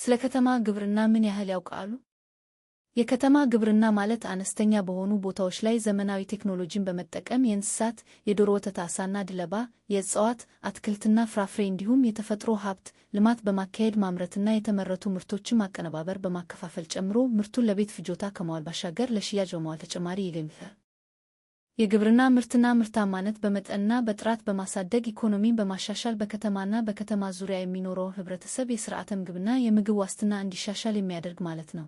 ስለ ከተማ ግብርና ምን ያህል ያውቃሉ? የከተማ ግብርና ማለት አነስተኛ በሆኑ ቦታዎች ላይ ዘመናዊ ቴክኖሎጂን በመጠቀም የእንስሳት፣ የዶሮ ወተት፣ ዓሳና ድለባ፣ የእጽዋት፣ አትክልትና ፍራፍሬ እንዲሁም የተፈጥሮ ሀብት ልማት በማካሄድ ማምረትና የተመረቱ ምርቶችን ማቀነባበር በማከፋፈል ጨምሮ ምርቱን ለቤት ፍጆታ ከማዋል ባሻገር ለሽያጭ በማዋል ተጨማሪ ይገኛል። የግብርና ምርትና ምርታማነት በመጠንና በጥራት በማሳደግ ኢኮኖሚን በማሻሻል በከተማና በከተማ ዙሪያ የሚኖረው ህብረተሰብ የሥርዓተ ምግብና የምግብ ዋስትና እንዲሻሻል የሚያደርግ ማለት ነው።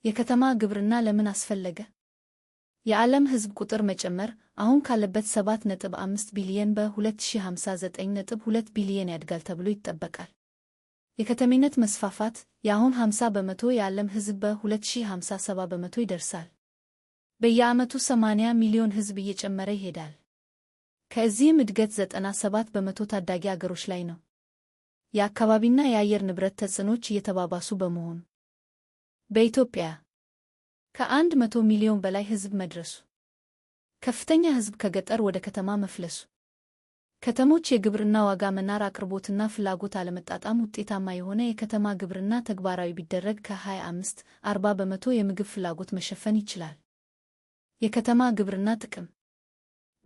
የከተማ ግብርና ለምን አስፈለገ? የዓለም ሕዝብ ቁጥር መጨመር አሁን ካለበት 7.5 ቢሊዮን በ2050 9.2 ቢሊዮን ያድጋል ተብሎ ይጠበቃል። የከተሜነት መስፋፋት የአሁን 50 በመቶ የዓለም ሕዝብ በ2050 70 በመቶ ይደርሳል። በየዓመቱ 80 ሚሊዮን ሕዝብ እየጨመረ ይሄዳል። ከዚህም እድገት 97 በመቶ ታዳጊ አገሮች ላይ ነው። የአካባቢና የአየር ንብረት ተጽዕኖች እየተባባሱ በመሆኑ በኢትዮጵያ ከ100 ሚሊዮን በላይ ሕዝብ መድረሱ፣ ከፍተኛ ሕዝብ ከገጠር ወደ ከተማ መፍለሱ፣ ከተሞች የግብርና ዋጋ መናር፣ አቅርቦትና ፍላጎት አለመጣጣም ውጤታማ የሆነ የከተማ ግብርና ተግባራዊ ቢደረግ ከ25-40 በመቶ የምግብ ፍላጎት መሸፈን ይችላል። የከተማ ግብርና ጥቅም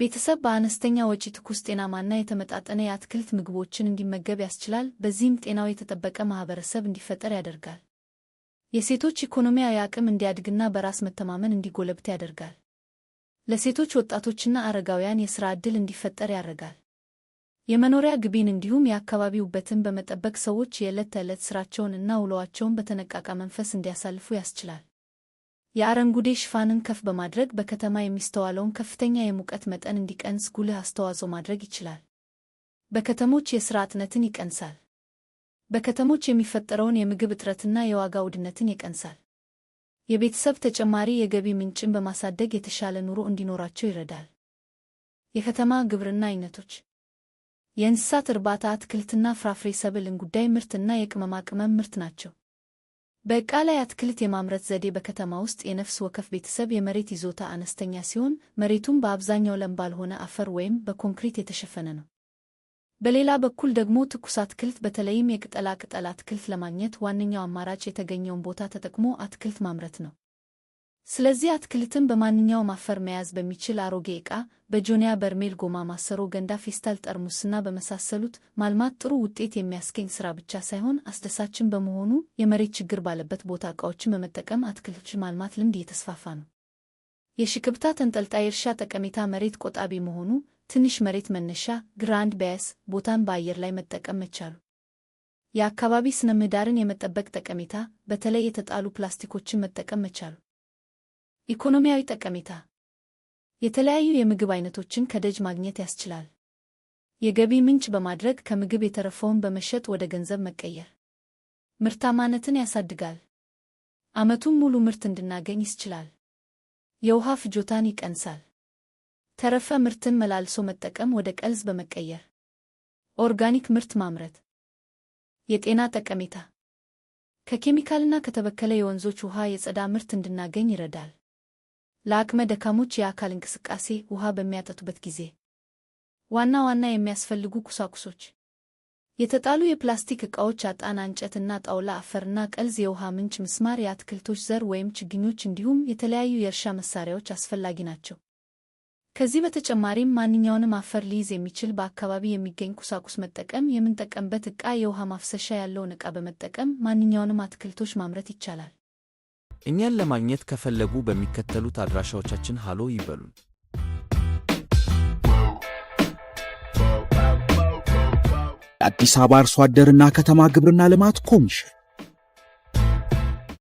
ቤተሰብ በአነስተኛ ወጪ ትኩስ ጤናማና የተመጣጠነ የአትክልት ምግቦችን እንዲመገብ ያስችላል። በዚህም ጤናው የተጠበቀ ማህበረሰብ እንዲፈጠር ያደርጋል። የሴቶች ኢኮኖሚያዊ አቅም እንዲያድግና በራስ መተማመን እንዲጎለብት ያደርጋል። ለሴቶች ወጣቶችና አረጋውያን የሥራ ዕድል እንዲፈጠር ያደርጋል። የመኖሪያ ግቢን እንዲሁም የአካባቢ ውበትን በመጠበቅ ሰዎች የዕለት ተዕለት ሥራቸውንና ውሎአቸውን በተነቃቃ መንፈስ እንዲያሳልፉ ያስችላል። የአረንጓዴ ሽፋንን ከፍ በማድረግ በከተማ የሚስተዋለውን ከፍተኛ የሙቀት መጠን እንዲቀንስ ጉልህ አስተዋጽኦ ማድረግ ይችላል። በከተሞች የሥራ አጥነትን ይቀንሳል። በከተሞች የሚፈጠረውን የምግብ እጥረትና የዋጋ ውድነትን ይቀንሳል። የቤተሰብ ተጨማሪ የገቢ ምንጭን በማሳደግ የተሻለ ኑሮ እንዲኖራቸው ይረዳል። የከተማ ግብርና አይነቶች የእንስሳት እርባታ፣ አትክልትና ፍራፍሬ፣ ሰብል፣ እንጉዳይ ምርትና የቅመማ ቅመም ምርት ናቸው። በዕቃ ላይ አትክልት የማምረት ዘዴ በከተማ ውስጥ የነፍስ ወከፍ ቤተሰብ የመሬት ይዞታ አነስተኛ ሲሆን መሬቱም በአብዛኛው ለም ባልሆነ አፈር ወይም በኮንክሪት የተሸፈነ ነው። በሌላ በኩል ደግሞ ትኩስ አትክልት በተለይም የቅጠላ ቅጠል አትክልት ለማግኘት ዋነኛው አማራጭ የተገኘውን ቦታ ተጠቅሞ አትክልት ማምረት ነው። ስለዚህ አትክልትን በማንኛውም አፈር መያዝ በሚችል አሮጌ ዕቃ በጆንያ፣ በርሜል፣ ጎማ፣ ማሰሮ፣ ገንዳ፣ ፌስታል፣ ጠርሙስና በመሳሰሉት ማልማት ጥሩ ውጤት የሚያስገኝ ሥራ ብቻ ሳይሆን አስደሳችም በመሆኑ የመሬት ችግር ባለበት ቦታ ዕቃዎችን በመጠቀም አትክልቶችን ማልማት ልምድ እየተስፋፋ ነው። የሽክብታ ተንጠልጣይ እርሻ ጠቀሜታ መሬት ቆጣቢ መሆኑ፣ ትንሽ መሬት መነሻ ግራንድ ቤያስ ቦታን በአየር ላይ መጠቀም መቻሉ። የአካባቢ ስነ ምህዳርን የመጠበቅ ጠቀሜታ በተለይ የተጣሉ ፕላስቲኮችን መጠቀም መቻሉ። ኢኮኖሚያዊ ጠቀሜታ የተለያዩ የምግብ አይነቶችን ከደጅ ማግኘት ያስችላል። የገቢ ምንጭ በማድረግ ከምግብ የተረፈውን በመሸጥ ወደ ገንዘብ መቀየር። ምርታማነትን ያሳድጋል። ዓመቱን ሙሉ ምርት እንድናገኝ ያስችላል። የውሃ ፍጆታን ይቀንሳል። ተረፈ ምርትን መላልሶ መጠቀም ወደ ቀልዝ በመቀየር ኦርጋኒክ ምርት ማምረት። የጤና ጠቀሜታ ከኬሚካልና ከተበከለ የወንዞች ውሃ የጸዳ ምርት እንድናገኝ ይረዳል። ለአቅመ ደካሞች የአካል እንቅስቃሴ ውሃ በሚያጠጡበት ጊዜ ዋና ዋና የሚያስፈልጉ ቁሳቁሶች የተጣሉ የፕላስቲክ ዕቃዎች፣ አጣና፣ እንጨትና ጣውላ፣ አፈርና ቀልዝ፣ የውሃ ምንጭ፣ ምስማር፣ የአትክልቶች ዘር ወይም ችግኞች እንዲሁም የተለያዩ የእርሻ መሳሪያዎች አስፈላጊ ናቸው። ከዚህ በተጨማሪም ማንኛውንም አፈር ሊይዝ የሚችል በአካባቢ የሚገኝ ቁሳቁስ መጠቀም፣ የምንጠቀምበት ዕቃ የውሃ ማፍሰሻ ያለውን ዕቃ በመጠቀም ማንኛውንም አትክልቶች ማምረት ይቻላል። እኛን ለማግኘት ከፈለጉ በሚከተሉት አድራሻዎቻችን ሃሎ ይበሉን። የአዲስ አበባ አርሶ አደርና ከተማ ግብርና ልማት ኮሚሽን